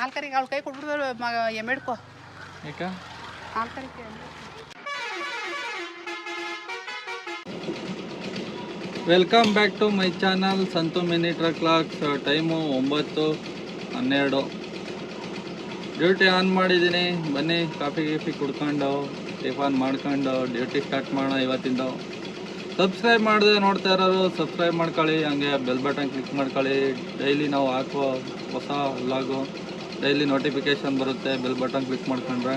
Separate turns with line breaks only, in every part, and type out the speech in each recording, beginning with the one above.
ಹಾಲ್ಕರಿಗೆ ಅವ್ಳ ಕೈ ಕೊಟ್ಬಿಡ್ತಾರೆ ಮಗ ಎಮ್ಮೆಡ್ಕೊ
ಯಾಕ
ಹಾಲ್ಕರಿಗೆ.
Welcome back to my channel Santhu mini truck logs. Time 9:12. Duty on ಮಾಡಿದ್ದೀನಿ. ಬನ್ನಿ ಕಾಫಿ ಗೀಫಿ ಕುಡ್ಕೊಂಡು ಟಿಫನ್ ಮಾಡ್ಕೊಂಡು ಡ್ಯೂಟಿ ಸ್ಟಾರ್ಟ್ ಮಾಡೋಣ ಇವತ್ತಿಂದ. ಸಬ್ಸ್ಕ್ರೈಬ್ ಮಾಡಿದೆ ನೋಡ್ತಾ ಇರೋರು ಸಬ್ಸ್ಕ್ರೈಬ್ ಮಾಡ್ಕೊಳ್ಳಿ, ಹಂಗೆ ಬೆಲ್ ಬಟನ್ ಕ್ಲಿಕ್ ಮಾಡ್ಕೊಳ್ಳಿ. ಡೈಲಿ ನಾವು ಹಾಕುವ ಹೊಸ ವ್ಲಾಗು ಡೈಲಿ ನೋಟಿಫಿಕೇಷನ್ ಬರುತ್ತೆ. ಬೆಲ್ ಬಟನ್ ಕ್ಲಿಕ್ ಮಾಡ್ಕೊಂಡ್ರೆ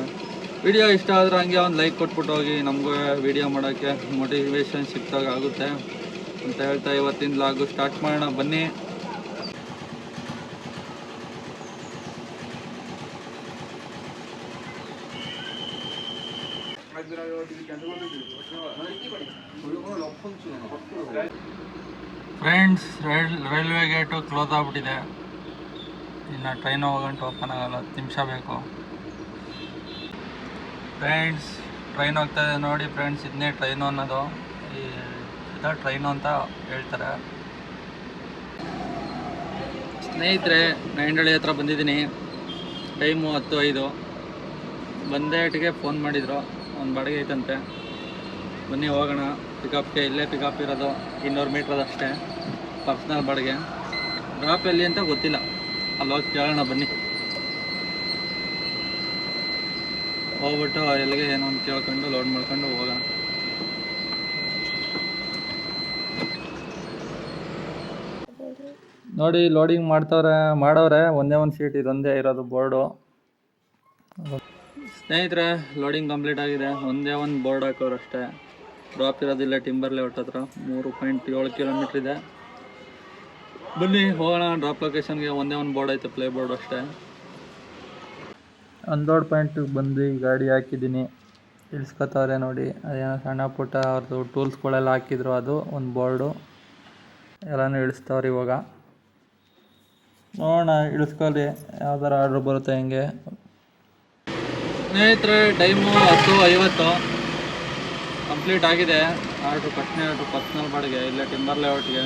ವಿಡಿಯೋ ಇಷ್ಟ ಆದರೆ ಹಂಗೆ ಒಂದು ಲೈಕ್ ಕೊಟ್ಬಿಟ್ಟು ಹೋಗಿ. ನಮಗೂ ವಿಡಿಯೋ ಮಾಡೋಕ್ಕೆ ಮೋಟಿವೇಶನ್ ಸಿಕ್ತಾಗ ಆಗುತ್ತೆ ಅಂತ ಹೇಳ್ತಾ ಇವತ್ತಿನ ವ್ಲಾಗು ಸ್ಟಾರ್ಟ್ ಮಾಡೋಣ ಬನ್ನಿ. ಫ್ರೆಂಡ್ಸ್, ರೈಲ್ವೆ ಗೇಟು ಕ್ಲೋಸ್ ಆಗ್ಬಿಟ್ಟಿದೆ. ಇನ್ನು ಟ್ರೈನ್ ಹೋಗಂಟು ಓಪನ್ ಆಗಲ್ಲ, 10 ನಿಮಿಷ ಬೇಕು. ಫ್ರೆಂಡ್ಸ್, ಟ್ರೈನ್ ಹೋಗ್ತಾ ಇದೆ ನೋಡಿ. ಫ್ರೆಂಡ್ಸ್, ಇದನ್ನೇ ಟ್ರೈನು ಅನ್ನೋದು, ಇದ ಟ್ರೈನು ಅಂತ ಹೇಳ್ತಾರೆ. ಸ್ನೇಹಿತರೆ, ನೈಂಡಳ್ಳಿ ಹತ್ರ ಬಂದಿದ್ದೀನಿ. ಟೈಮು 10:05. ಬಂದೇಟಿಗೆ ಫೋನ್ ಮಾಡಿದರು, ಒಂದು ಬಾಡಿಗೆ ಐತಂತೆ, ಬನ್ನಿ ಹೋಗೋಣ. ಪಿಕಪ್ಗೆ ಇಲ್ಲೇ ಪಿಕಪ್ ಇರೋದು, 200 ಮೀಟ್ರ್ ಅಷ್ಟೇ, ಪರ್ಸ್ನಲ್ ಬಾಡಿಗೆ. ಡ್ರಾಪ್ ಎಲ್ಲಿ ಅಂತ ಗೊತ್ತಿಲ್ಲ, ಅಲ್ಲಿ ಹೋಗಿ ಕೇಳೋಣ ಬನ್ನಿ. ಹೋಗ್ಬಿಟ್ಟು ಎಲ್ಲಿಗೆ ಏನೋ ಒಂದು ಕೇಳ್ಕೊಂಡು ಲೋಡ್ ಮಾಡ್ಕೊಂಡು ಹೋಗೋಣ. ನೋಡಿ, ಲೋಡಿಂಗ್ ಮಾಡವ್ರೆ. ಒಂದೇ ಒಂದು ಸೀಟ್ ಇದೊಂದೇ ಇರೋದು ಬೋರ್ಡು. ಸ್ನೇಹಿತರೆ, ಲೋಡಿಂಗ್ ಕಂಪ್ಲೀಟ್ ಆಗಿದೆ. ಒಂದೇ ಒಂದು ಬೋರ್ಡ್ ಹಾಕೋರು ಅಷ್ಟೇ. ಡ್ರಾಪ್ ಇರೋದಿಲ್ಲ ಟಿಂಬರ್ ಲೇಔಟ್ ಹತ್ರ. 3.7 ಕಿಲೋಮೀಟ್ರ್ ಇದೆ. ಬನ್ನಿ ಹೋಗೋಣ ಡ್ರಾಪ್ ಲೊಕೇಶನ್ಗೆ. ಒಂದೇ ಒಂದು ಬೋರ್ಡ್ ಐತೆ, ಪ್ಲೇ ಬೋರ್ಡ್ ಅಷ್ಟೇ. ಅನ್ಲೋಡ್ ಪಾಯಿಂಟಿಗೆ ಬಂದು ಗಾಡಿ ಹಾಕಿದ್ದೀನಿ. ಇಳಿಸ್ಕೊತವ್ರೆ ನೋಡಿ. ಅದೇನೋ ಸಣ್ಣ ಪುಟ್ಟ ಅವ್ರದ್ದು ಟೂಲ್ಸ್ಗಳೆಲ್ಲ ಹಾಕಿದ್ರು, ಅದು ಒಂದು ಬೋರ್ಡು. ಎಲ್ಲನೂ ಇಳಿಸ್ತವ್ರು ಇವಾಗ. ನೋಡೋಣ, ಇಳಿಸ್ಕೊಳ್ಳಿ, ಯಾವ್ದಾರು ಆರ್ಡ್ರ್ ಬರುತ್ತೆ ಹೆಂಗೆ. ಸ್ನೇಹಿತರೆ, ಟೈಮು 10:50. ಕಂಪ್ಲೀಟ್ ಆಗಿದೆ ಆರ್ಡ್ರು. ಫಸ್ಟ್ನೇ ಆರ್ಡ್ರು ಪರ್ಸ್ನಲ್ ಬಾಡಿಗೆ, ಇಲ್ಲೇ ಟಿಂಬರ್ ಲೇಔಟ್ಗೆ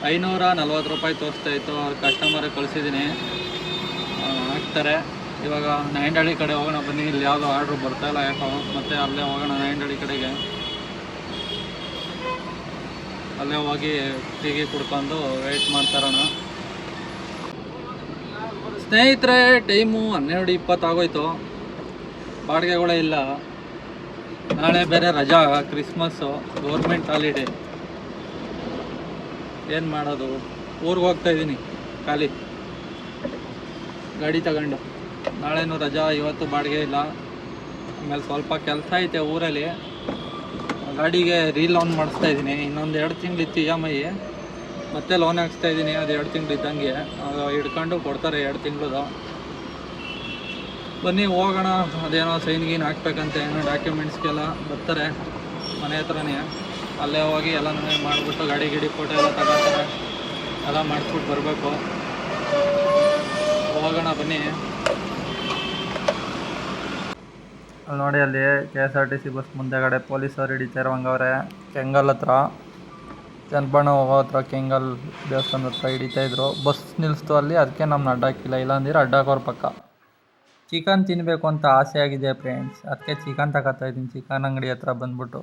540 ರೂಪಾಯಿ ತೋರಿಸ್ತಾ ಇತ್ತು. ಅವ್ರು ಕಸ್ಟಮರಿಗೆ ಕಳಿಸಿದ್ದೀನಿ, ಹಾಕ್ತಾರೆ. ಇವಾಗ ನೈಂಡಳ್ಳಿ ಕಡೆ ಹೋಗೋಣ ಬನ್ನಿ. ಇಲ್ಲಿ ಯಾವುದೋ ಆರ್ಡ್ರು ಬರ್ತಾಯಿಲ್ಲ ಯಾಕೋ. ಮತ್ತೆ ಅಲ್ಲೇ ಹೋಗೋಣ ನೈಂಡಳ್ಳಿ ಕಡೆಗೆ. ಅಲ್ಲೇ ಹೋಗಿ ಟೀಗೆ ಕುಡ್ಕೊಂಡು ವೆಯ್ಟ್ ಮಾಡ್ತಾರೋಣ. ಸ್ನೇಹಿತರೆ, ಟೈಮು 12:20 ಆಗೋಯ್ತು. ಬಾಡಿಗೆಗಳೇ ಇಲ್ಲ. ನಾಳೆ ಬೇರೆ ರಜಾ, ಕ್ರಿಸ್ಮಸ್ಸು, ಗೌರ್ಮೆಂಟ್ ಹಾಲಿಡೇ. ಏನು ಮಾಡೋದು? ಊರಿಗೆ ಹೋಗ್ತಾಯಿದ್ದೀನಿ ಖಾಲಿ ಗಾಡಿ ತಗೊಂಡು. ನಾಳೆನೂ ರಜಾ, ಇವತ್ತು ಬಾಡಿಗೆ ಇಲ್ಲ. ಆಮೇಲೆ ಸ್ವಲ್ಪ ಕೆಲಸ ಐತೆ ಊರಲ್ಲಿ. ಗಾಡಿಗೆ ರೀಲೋನ್ ಮಾಡಿಸ್ತಾಯಿದ್ದೀನಿ. ಇನ್ನೊಂದು 2 ತಿಂಗಳಿತ್ತು EMI, ಮತ್ತೆ ಲೋನ್ ಹಾಕ್ಸ್ತಾಯಿದ್ದೀನಿ. ಅದು 2 ತಿಂಗಳು ಇದ್ದಂಗೆ ಹಿಡ್ಕೊಂಡು ಕೊಡ್ತಾರೆ, 2 ತಿಂಗಳದು. ಬನ್ನಿ ಹೋಗೋಣ. ಅದೇನೋ ಸೈನ್ ಗೀನ್ ಹಾಕ್ಬೇಕಂತ, ಏನೋ ಡಾಕ್ಯುಮೆಂಟ್ಸ್ಗೆಲ್ಲ ಬರ್ತಾರೆ ಮನೆ ಹತ್ರನೇ. ಅಲ್ಲೇ ಹೋಗಿ ಎಲ್ಲನೂ ಮಾಡಿಬಿಟ್ಟು ಗಾಡಿ ಫೋಟೋ ಎಲ್ಲ ತಗೋತಾರೆ. ಎಲ್ಲ ಮಾಡಿಸ್ಬಿಟ್ಟು ಬರಬೇಕು. ಹೋಗೋಣ ಬನ್ನಿ. ಅಲ್ಲಿ ನೋಡಿ, ಅಲ್ಲಿ KSRTC ಬಸ್ ಮುಂದೆಗಡೆ ಪೊಲೀಸರು ಹಿಡಿತಾ ಇರೋಂಗವ್ರೆ. ಕೆಂಗಲ್ ಹತ್ರ, ಚನ್ನಪಣ್ಣ ಹೋಗೋ ಹತ್ರ, ಕೆಂಗಲ್ ದೇವಸ್ಥಾನದ ಹತ್ರ ಹಿಡಿತಾಯಿದ್ರು. ಬಸ್ ನಿಲ್ಲಿಸ್ತು ಅಲ್ಲಿ, ಅದಕ್ಕೆ ನಮ್ಮನ್ನ ಅಡ್ಡಾಕಿಲ್ಲ. ಇಲ್ಲಾಂದ್ರೆ ಅಡ್ಡಾಕೋರು ಪಕ್ಕ. ಚಿಕನ್ ತಿನ್ನಬೇಕು ಅಂತ ಆಸೆ ಆಗಿದೆ ಫ್ರೆಂಡ್ಸ್, ಅದಕ್ಕೆ ಚಿಕನ್ ತಗೋತಾ ಇದ್ದೀನಿ. ಚಿಕನ್ ಅಂಗಡಿ ಹತ್ರ ಬಂದ್ಬಿಟ್ಟು.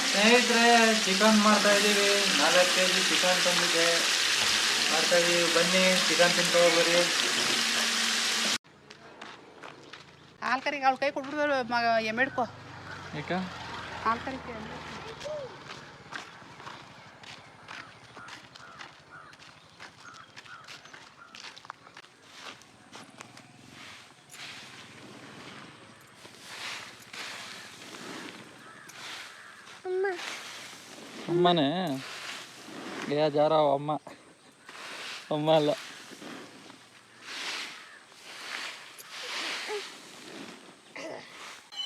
ಸ್ನೇಹಿತರೆ, ಚಿಕನ್ ಮಾಡ್ತಾಯಿದ್ದೀವಿ. 4 kg ಚಿಕನ್ ತಂದಿದ್ದೆ, ಮಾಡ್ತಾಯಿದ್ದೀವಿ. ಬನ್ನಿ ಚಿಕನ್ ತಿನ್ಕೋಬರ್ರಿ.
ಹಾಲ್ಕರಿಗೆ ಅವ್ಳ ಕೈ ಕೊಟ್ಬಿಡ್ತಾರೆ ಮಗ ಎಮ್ಮೆಡ್ಕೊ.
ಯಾಕ
ಹಾಲ್ಕರಿಗೆ
ಅಮ್ಮನೇ ಜಾರ ಅಮ್ಮ ಅಲ್ಲ.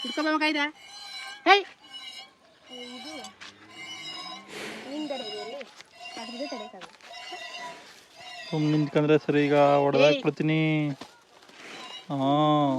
ಹಿಡ್ಕೊಬೇಕಾಯ್ತಾ? ಹೇ,
ಸುಮ್ಮನೆ ನಿಂತ್ಕೊಂಡ್ರೆ ಸರಿ. ಈಗ ಹೊಡೆದಾಕ್ಬಿಡ್ತೀನಿ. ಹಾಂ,